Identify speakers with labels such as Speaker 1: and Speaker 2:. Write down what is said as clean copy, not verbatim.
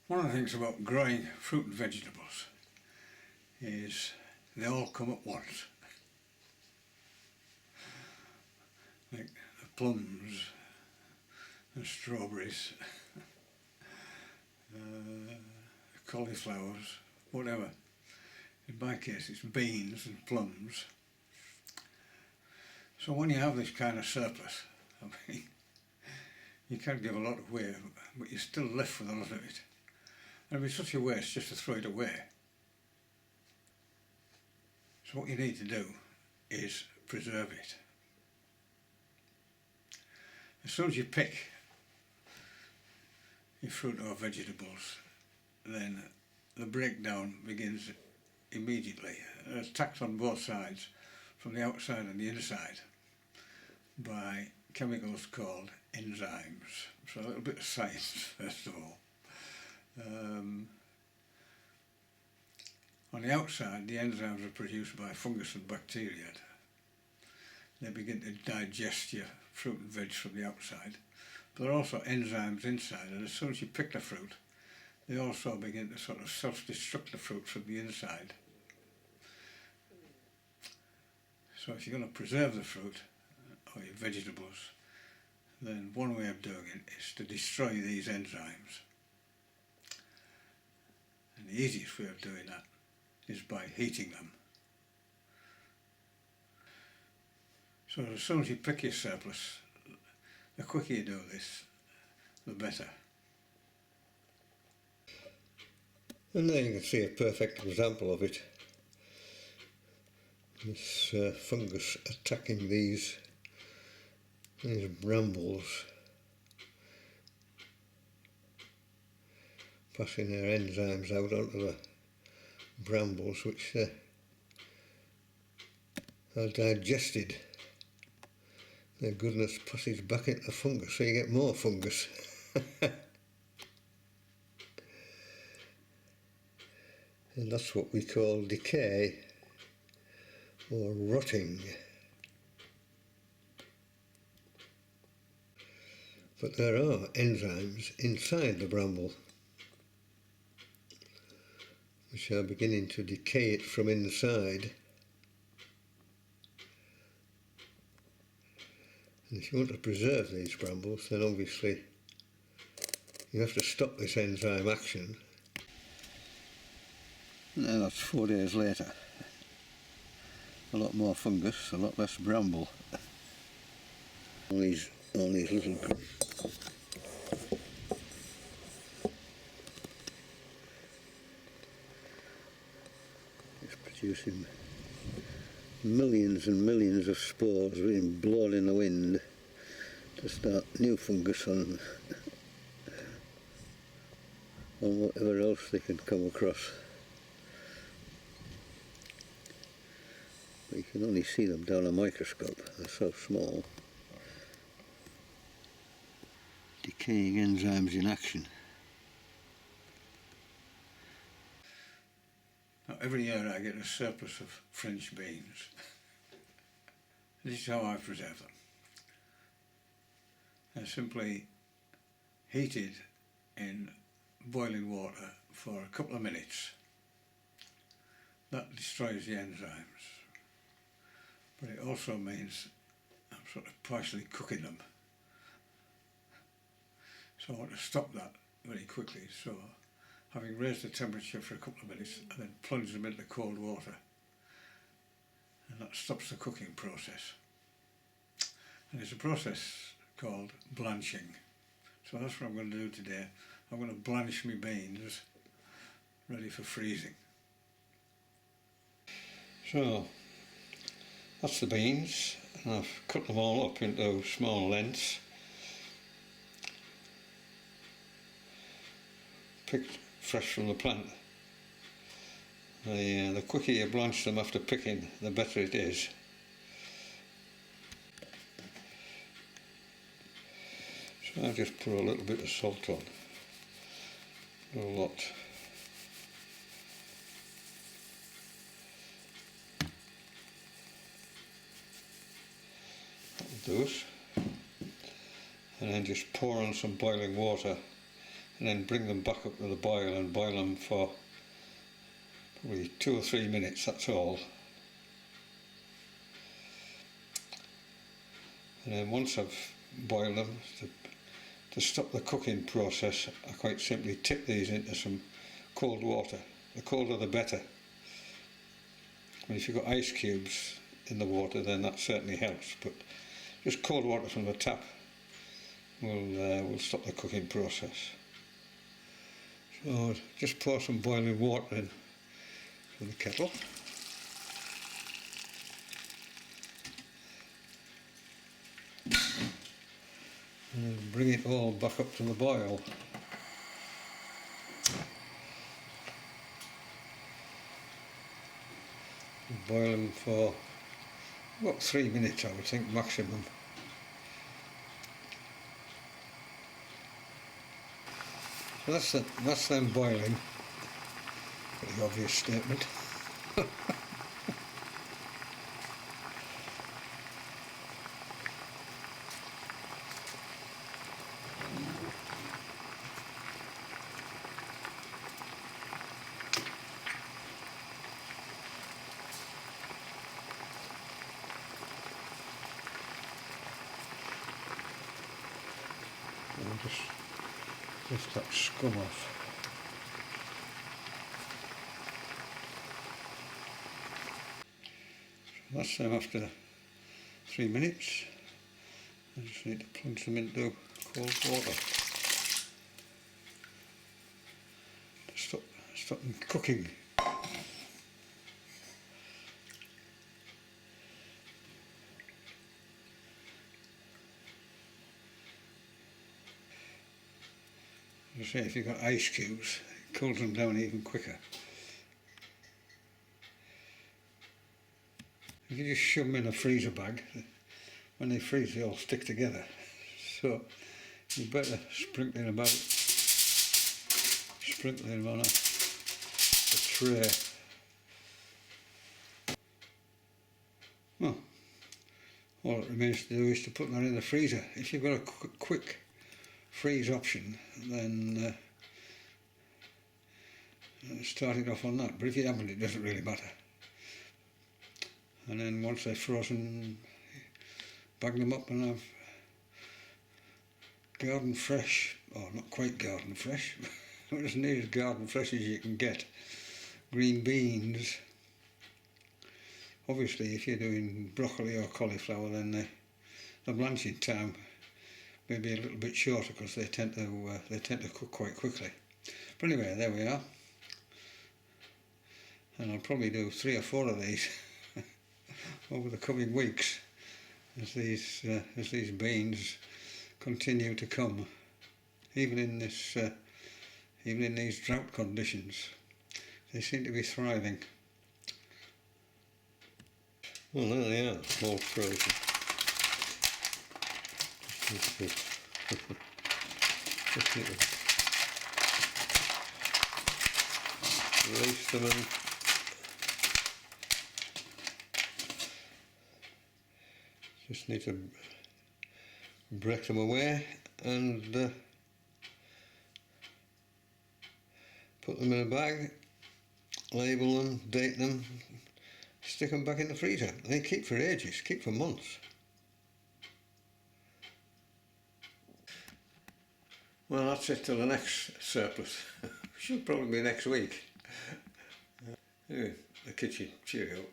Speaker 1: One of the things about growing fruit and vegetables is they all come at once. Like the plums, the strawberries, the cauliflowers, whatever. In my case it's beans and plums. So when you have this kind of surplus, I mean, you can give a lot away, but you're still left with a lot of it. And it'd be such a waste just to throw it away. So what you need to do is preserve it. As soon as you pick your fruit or vegetables, then the breakdown begins immediately. There's attacks on both sides, from the outside and the inside, by chemicals called enzymes. So a little bit of science first of all. On the outside, the enzymes are produced by fungus and bacteria. They begin to digest your fruit and veg from the outside. But there are also enzymes inside, and as soon as you pick the fruit, they also begin to sort of self-destruct the fruit from the inside. So if you're going to preserve the fruit or your vegetables, then one way of doing it is to destroy these enzymes. And the easiest way of doing that is by heating them. So as soon as you pick your surplus, the quicker you do this, the better.
Speaker 2: And there you can see a perfect example of it. This fungus attacking these brambles, passing their enzymes out onto the brambles, which are digested. Their goodness passes back into the fungus, so you get more fungus. And that's what we call decay or rotting. But there are enzymes inside the bramble which are beginning to decay it from inside. And if you want to preserve these brambles, then obviously you have to stop this enzyme action. Now that's 4 days later. A lot more fungus, a lot less bramble. All these little it's producing millions and millions of spores being blown in the wind to start new fungus on whatever else they can come across. But you can only see them down a microscope, they're so small. Decaying enzymes in action.
Speaker 1: Now, every year I get a surplus of French beans. This is how I preserve them. They're simply heated in boiling water for a couple of minutes. That destroys the enzymes. But it also means I'm sort of partially cooking them. So I want to stop that very quickly. So having raised the temperature for a couple of minutes, and then plunge them into cold water. And that stops the cooking process. And it's a process called blanching. So that's what I'm going to do today. I'm going to blanch my beans ready for freezing. So that's the beans, and I've cut them all up into small lengths. Picked fresh from the plant. The quicker you blanch them after picking, the better it is. So I just put a little bit of salt on, not a lot. That'll do it. And then just pour on some boiling water and then bring them back up to the boil and boil them for probably 2 or 3 minutes, that's all. And then once I've boiled them, to stop the cooking process, I quite simply tip these into some cold water. The colder the better. I mean, if you've got ice cubes in the water, then that certainly helps, but just cold water from the tap will stop the cooking process. So just pour some boiling water in the kettle. And then bring it all back up to the boil. Boil them for about 3 minutes, I would think, maximum. So that's them boiling. Pretty obvious statement. And just lift that scum off. So that's them after 3 minutes. I just need to plunge them into cold water to stop them cooking. As I say, if you've got ice cubes, it cools them down even quicker. If you just shove them in a freezer bag, when they freeze they all stick together. So you better sprinkle them on a tray. Well, all it remains to do is to put that in the freezer. If you've got a quick freeze option, then start it off on that, but if you haven't, it doesn't really matter. And then once they're frozen, bag them up and have garden fresh, or not quite garden fresh, but as near as garden fresh as you can get, green beans. Obviously if you're doing broccoli or cauliflower, then the blanching time may be a little bit shorter because they tend to cook quite quickly. But anyway, there we are, and I'll probably do 3 or 4 of these over the coming weeks as these beans continue to come, even in these drought conditions. They seem to be thriving. Well, there they are, all frozen. Just need to release them and just need to break them away and put them in a bag, label them, date them, stick them back in the freezer. They keep for ages, keep for months. Well, that's it till the next surplus. Should probably be next week. Anyway, the kitchen. Cheerio.